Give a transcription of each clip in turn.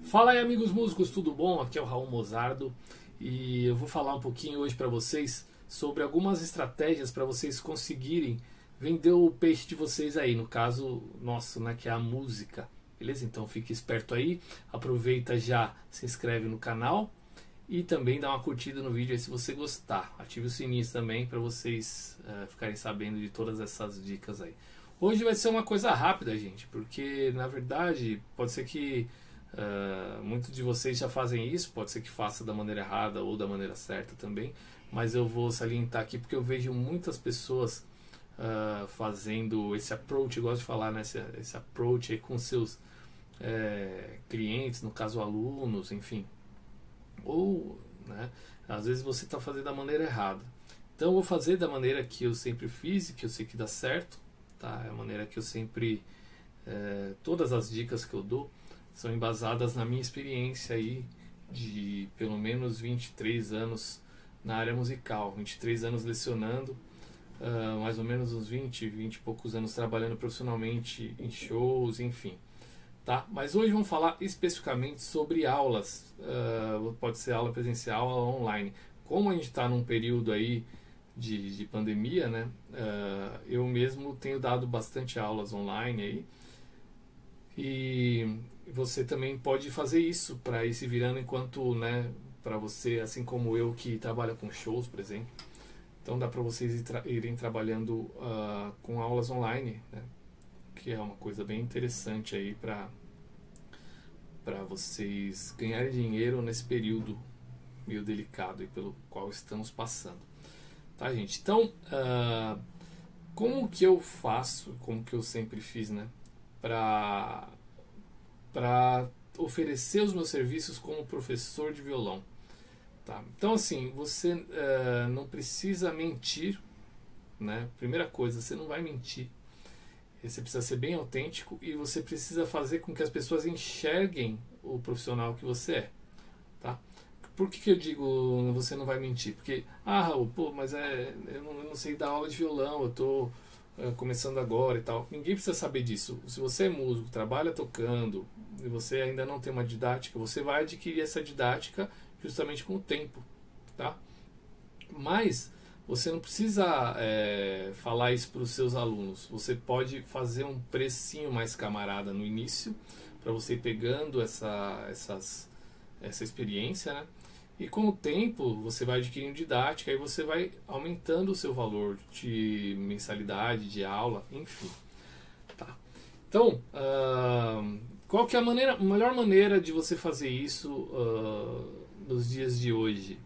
Fala aí, amigos músicos, tudo bom? Aqui é o Raul Mozardo e eu vou falar um pouquinho hoje para vocês sobre algumas estratégias para vocês conseguirem vender o peixe de vocês aí, no caso nosso, né, que é a música. Beleza? Então fique esperto aí, aproveita, já se inscreve no canal e também dá uma curtida no vídeo aí se você gostar. Ative o sininho também para vocês ficarem sabendo de todas essas dicas aí. Hoje vai ser uma coisa rápida, gente, porque na verdade pode ser que muitos de vocês já fazem isso, pode ser que faça da maneira errada ou da maneira certa também, mas eu vou salientar aqui porque eu vejo muitas pessoas fazendo esse approach, eu gosto de falar, né, esse approach aí com seus clientes, no caso alunos, enfim, ou, né, às vezes você está fazendo da maneira errada. Então eu vou fazer da maneira que eu sempre fiz e que eu sei que dá certo, tá? É a maneira que eu sempre, todas as dicas que eu dou são embasadas na minha experiência aí de pelo menos 23 anos na área musical, 23 anos lecionando, mais ou menos uns 20 e poucos anos trabalhando profissionalmente em shows, enfim. Tá? Mas hoje vamos falar especificamente sobre aulas, pode ser aula presencial ou online. Como a gente está num período aí de pandemia, né? Eu mesmo tenho dado bastante aulas online aí, e você também pode fazer isso para ir se virando enquanto, né, para você, assim como eu que trabalha com shows, por exemplo. Então dá para vocês irem trabalhando com aulas online, né, que é uma coisa bem interessante aí para vocês ganharem dinheiro nesse período meio delicado aí pelo qual estamos passando. Tá, gente? Então, como que eu faço, como que eu sempre fiz, né, para oferecer os meus serviços como professor de violão, tá? Então, assim, você não precisa mentir, né? Primeira coisa, você não vai mentir. Você precisa ser bem autêntico e você precisa fazer com que as pessoas enxerguem o profissional que você é, tá? Por que eu digo você não vai mentir? Porque, Raul, pô, mas eu não sei dar aula de violão, eu tô começando agora e tal. Ninguém precisa saber disso. Se você é músico, trabalha tocando e você ainda não tem uma didática, você vai adquirir essa didática justamente com o tempo, tá? Mas você não precisa falar isso para os seus alunos. Você pode fazer um precinho mais camarada no início para você ir pegando essa experiência, né? E com o tempo você vai adquirindo didática e você vai aumentando o seu valor de mensalidade, de aula, enfim. Tá? Então, qual que é a melhor maneira de você fazer isso nos dias de hoje?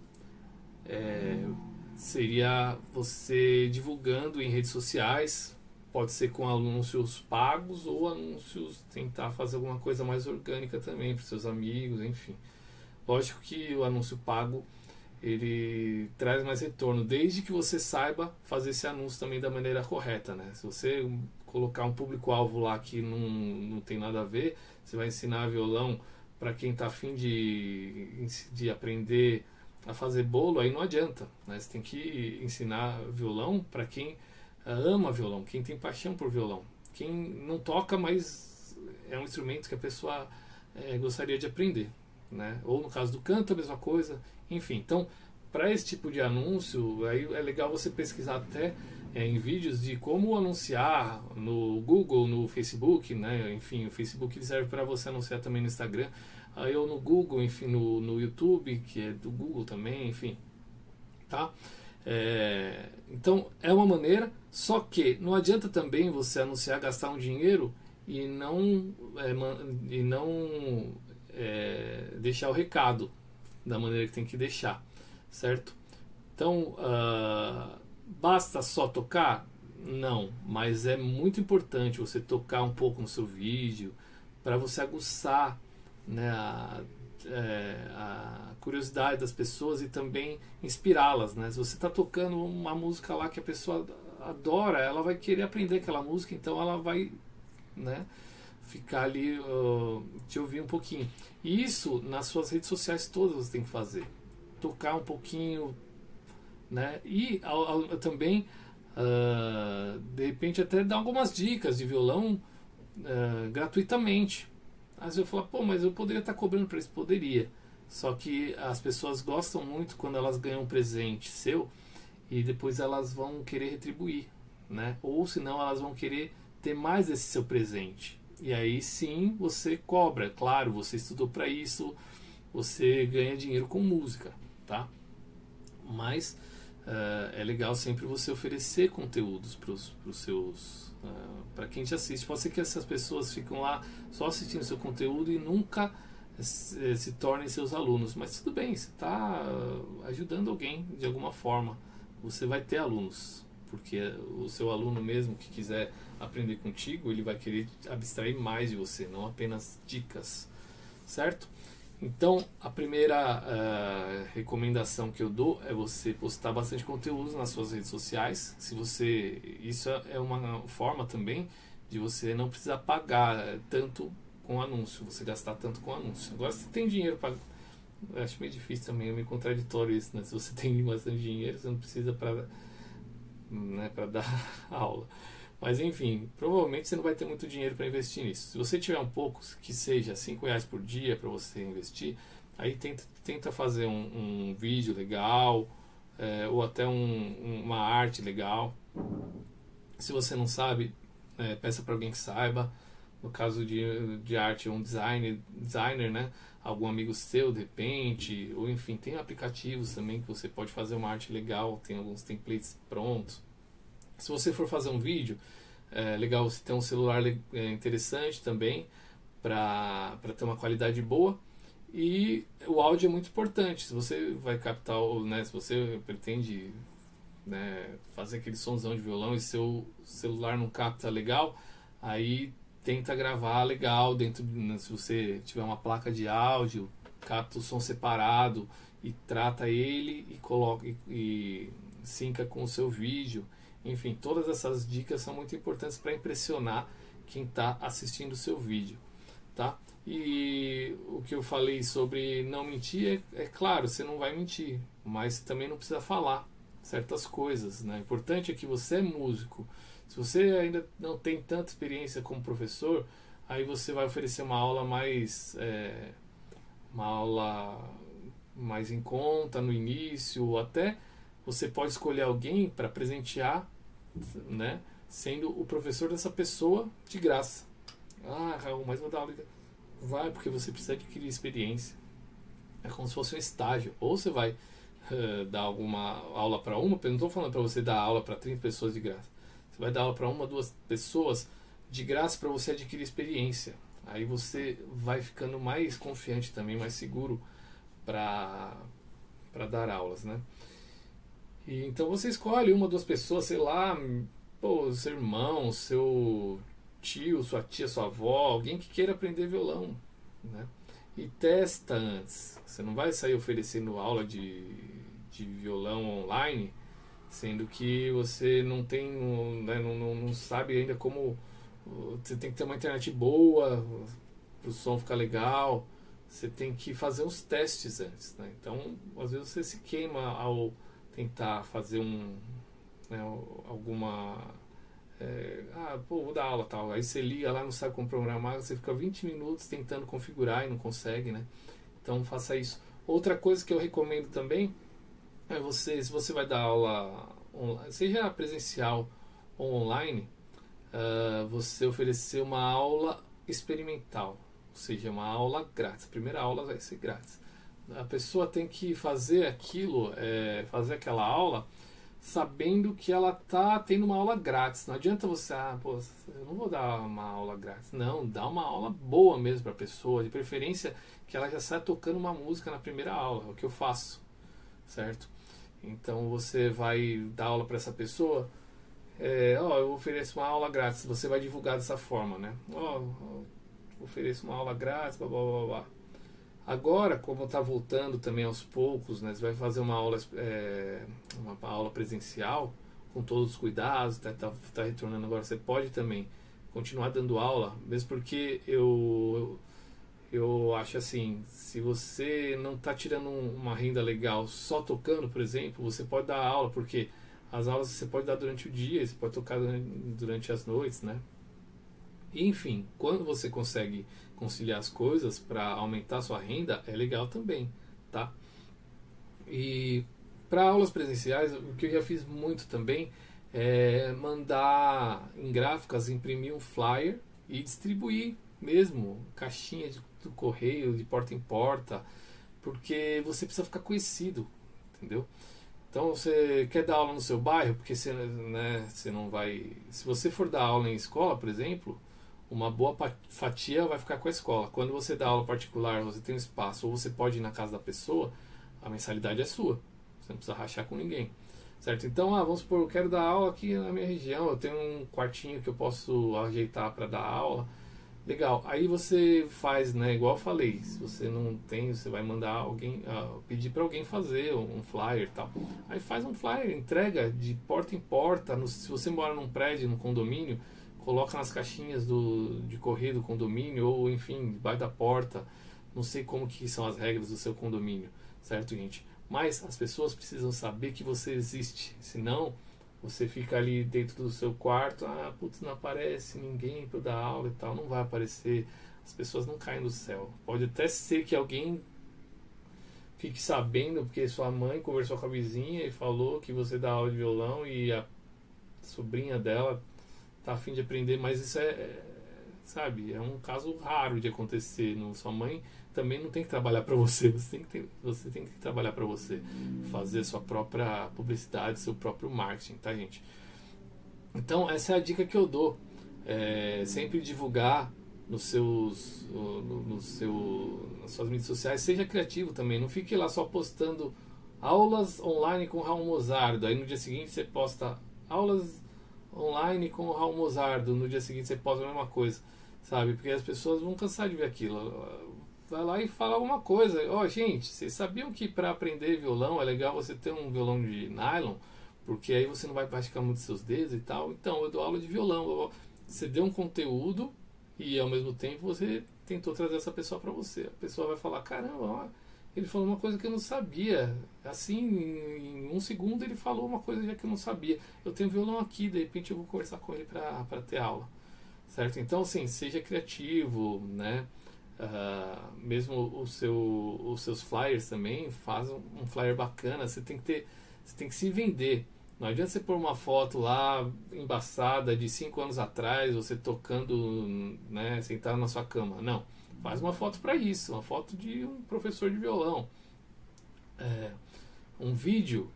Seria você divulgando em redes sociais, pode ser com anúncios pagos ou anúncios, tentar fazer alguma coisa mais orgânica também para seus amigos, enfim. Lógico que o anúncio pago ele traz mais retorno, desde que você saiba fazer esse anúncio também da maneira correta, né? Se você colocar um público-alvo lá que não tem nada a ver, você vai ensinar violão para quem está afim de aprender a fazer bolo, aí não adianta, né? Você tem que ensinar violão para quem ama violão, quem tem paixão por violão, quem não toca, mas é um instrumento que a pessoa gostaria de aprender, né? Ou no caso do canto a mesma coisa, enfim. Então, para esse tipo de anúncio, aí é legal você pesquisar até em vídeos de como anunciar no Google, no Facebook, né? Enfim, o Facebook serve para você anunciar também no Instagram, aí ou no Google, enfim, no YouTube, que é do Google também, enfim, tá? Então é uma maneira, só que não adianta também você anunciar, gastar um dinheiro e não deixar o recado da maneira que tem que deixar, certo? Então, basta só tocar? Não, mas é muito importante você tocar um pouco no seu vídeo para você aguçar, né, a curiosidade das pessoas e também inspirá-las, né? Se você está tocando uma música lá que a pessoa adora, ela vai querer aprender aquela música, então ela vai, né, ficar ali te ouvir um pouquinho. E isso nas suas redes sociais todas você tem que fazer, tocar um pouquinho, né? E também de repente até dar algumas dicas de violão gratuitamente, Às vezes eu falo, pô, mas eu poderia estar cobrando por isso. Poderia. Só que as pessoas gostam muito quando elas ganham um presente seu e depois elas vão querer retribuir, né? Ou senão elas vão querer ter mais desse seu presente. E aí sim você cobra, claro, você estudou para isso, você ganha dinheiro com música, tá? Mas é legal sempre você oferecer conteúdos para os seus, para quem te assiste. Pode ser que essas pessoas ficam lá só assistindo seu conteúdo e nunca se tornem seus alunos, mas tudo bem, você está ajudando alguém de alguma forma. Você vai ter alunos, porque o seu aluno mesmo que quiser aprender contigo, ele vai querer abstrair mais de você, não apenas dicas, certo? Então, a primeira recomendação que eu dou é você postar bastante conteúdo nas suas redes sociais. Isso é uma forma também de você não precisar pagar tanto com anúncio, você gastar tanto com anúncio. Agora, se tem dinheiro para... Eu acho meio difícil também, é meio contraditório isso, né? Se você tem bastante dinheiro, você não precisa para dar aula. Mas enfim, provavelmente você não vai ter muito dinheiro para investir nisso. Se você tiver um pouco, que seja R$5 por dia para você investir, aí tenta fazer um vídeo legal, ou até uma arte legal. Se você não sabe, peça para alguém que saiba. No caso de arte, um designer, né? Algum amigo seu, de repente, ou enfim, tem aplicativos também que você pode fazer uma arte legal, tem alguns templates prontos. Se você for fazer um vídeo, é legal você ter um celular interessante também, para ter uma qualidade boa. E o áudio é muito importante. Se você vai captar, né, se você pretende, né, fazer aquele sonzão de violão e seu celular não capta legal, aí tenta gravar legal dentro, né, se você tiver uma placa de áudio, capta o som separado e trata ele e coloca e sinca com o seu vídeo. Enfim, todas essas dicas são muito importantes para impressionar quem está assistindo o seu vídeo, tá? E o que eu falei sobre não mentir, é claro, você não vai mentir, mas também não precisa falar certas coisas, né? O importante é que você é músico. Se você ainda não tem tanta experiência como professor, aí você vai oferecer uma aula mais em conta no início, ou até você pode escolher alguém para presentear, né, sendo o professor dessa pessoa de graça. Ah, Raul, mas vou dar aula. Vai, porque você precisa adquirir experiência. É como se fosse um estágio. Ou você vai dar alguma aula para eu não estou falando para você dar aula para 30 pessoas de graça. Você vai dar aula para 1, 2 pessoas de graça para você adquirir experiência. Aí você vai ficando mais confiante também, mais seguro para dar aulas, né? E então você escolhe 1, 2 pessoas, sei lá, pô, seu irmão, seu tio, sua tia, sua avó, alguém que queira aprender violão, né? E testa antes. Você não vai sair oferecendo aula de violão online, sendo que você não tem, né, não sabe ainda como. Você tem que ter uma internet boa para o som ficar legal. Você tem que fazer uns testes antes, né? Então, às vezes você se queima ao tentar fazer alguma... vou dar aula tal. Aí você liga lá, não sabe como programar, você fica 20 minutos tentando configurar e não consegue, né? Então faça isso. Outra coisa que eu recomendo também é se você vai dar aula online, seja presencial ou online, você oferecer uma aula experimental, ou seja, uma aula grátis. A primeira aula vai ser grátis. A pessoa tem que fazer fazer aquela aula sabendo que ela está tendo uma aula grátis. Não adianta você, eu não vou dar uma aula grátis. Não, dá uma aula boa mesmo para a pessoa, de preferência que ela já saia tocando uma música na primeira aula, é o que eu faço, certo? Então você vai dar aula para essa pessoa, eu ofereço uma aula grátis, você vai divulgar dessa forma, né? Ofereço uma aula grátis, blá blá blá blá. Agora, como está voltando também aos poucos, né, você vai fazer uma aula presencial com todos os cuidados, tá retornando agora, você pode também continuar dando aula, mesmo porque eu acho assim, se você não está tirando uma renda legal só tocando, por exemplo, você pode dar aula, porque as aulas você pode dar durante o dia, você pode tocar durante as noites, né? E, enfim, quando você consegue conciliar as coisas para aumentar a sua renda, é legal também, tá? E para aulas presenciais, o que eu já fiz muito também é mandar em gráficas, imprimir um flyer e distribuir mesmo, caixinha do correio, de porta em porta, porque você precisa ficar conhecido, entendeu? Então você quer dar aula no seu bairro, porque você, né, você não vai... Se você for dar aula em escola, por exemplo, uma boa fatia vai ficar com a escola. Quando você dá aula particular, você tem um espaço, ou você pode ir na casa da pessoa, a mensalidade é sua. Você não precisa rachar com ninguém. Certo? Então, vamos supor, eu quero dar aula aqui na minha região, eu tenho um quartinho que eu posso ajeitar para dar aula. Legal. Aí você faz, né, igual eu falei, se você não tem, você vai mandar alguém, pedir para alguém fazer um flyer e tal. Aí faz um flyer, entrega de porta em porta, se você mora num prédio, num condomínio, coloca nas caixinhas de correio do condomínio, ou enfim, debaixo da porta. Não sei como que são as regras do seu condomínio, certo, gente? Mas as pessoas precisam saber que você existe, senão você fica ali dentro do seu quarto, putz, não aparece ninguém para dar aula e tal, não vai aparecer, as pessoas não caem do céu. Pode até ser que alguém fique sabendo, porque sua mãe conversou com a vizinha e falou que você dá aula de violão e a sobrinha dela tá a fim de aprender, mas isso sabe, é um caso raro de acontecer. Sua mãe também não tem que trabalhar para você, você tem que trabalhar para você, fazer sua própria publicidade, seu próprio marketing, tá, gente? Então essa é a dica que eu dou, sempre divulgar nas suas mídias sociais, seja criativo também, não fique lá só postando aulas online com o Raul Mozardo, aí no dia seguinte você posta aulas online com o Raul Mozardo, no dia seguinte você posta a mesma coisa, sabe? Porque as pessoas vão cansar de ver aquilo. Vai lá e fala alguma coisa. Gente, vocês sabiam que para aprender violão é legal você ter um violão de nylon? Porque aí você não vai praticar muito seus dedos e tal. Então, eu dou aula de violão. Você deu um conteúdo e ao mesmo tempo você tentou trazer essa pessoa para você. A pessoa vai falar, caramba, ele falou uma coisa que eu não sabia. Assim, em um segundo ele falou uma coisa já que eu não sabia. Eu tenho violão aqui, de repente eu vou conversar com ele para ter aula. Certo? Então, assim, seja criativo, né? Mesmo os seus flyers também, faz um flyer bacana. Você tem que se vender. Não adianta você pôr uma foto lá embaçada de 5 anos atrás, você tocando, né, sentado na sua cama. Não, faz uma foto para isso, uma foto de um professor de violão, um vídeo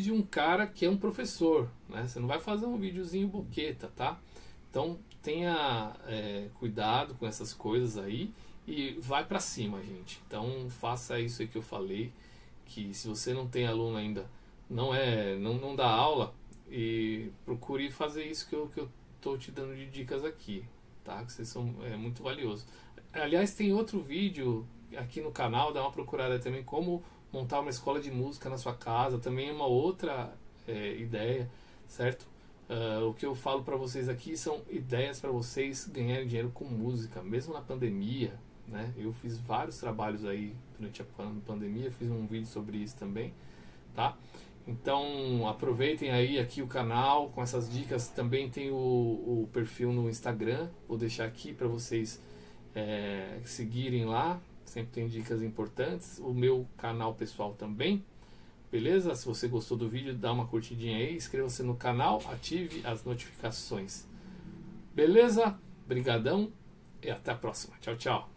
de um cara que é um professor, né? Você não vai fazer um videozinho boqueta, tá? Então tenha cuidado com essas coisas aí e vai para cima, gente. Então faça isso aí que eu falei, que se você não tem aluno ainda, não dá aula, e procure fazer isso que eu tô te dando de dicas aqui, tá? Que vocês são muito valiosos. Aliás, tem outro vídeo aqui no canal, dá uma procurada também, como montar uma escola de música na sua casa, também é uma outra ideia, certo? O que eu falo para vocês aqui são ideias para vocês ganharem dinheiro com música, mesmo na pandemia, né? Eu fiz vários trabalhos aí durante a pandemia, fiz um vídeo sobre isso também, tá? Então aproveitem aí aqui o canal com essas dicas. Também tem o perfil no Instagram, vou deixar aqui para vocês seguirem lá, sempre tem dicas importantes. O meu canal pessoal também, beleza? Se você gostou do vídeo, dá uma curtidinha aí, inscreva-se no canal, ative as notificações, beleza? Brigadão e até a próxima, tchau, tchau.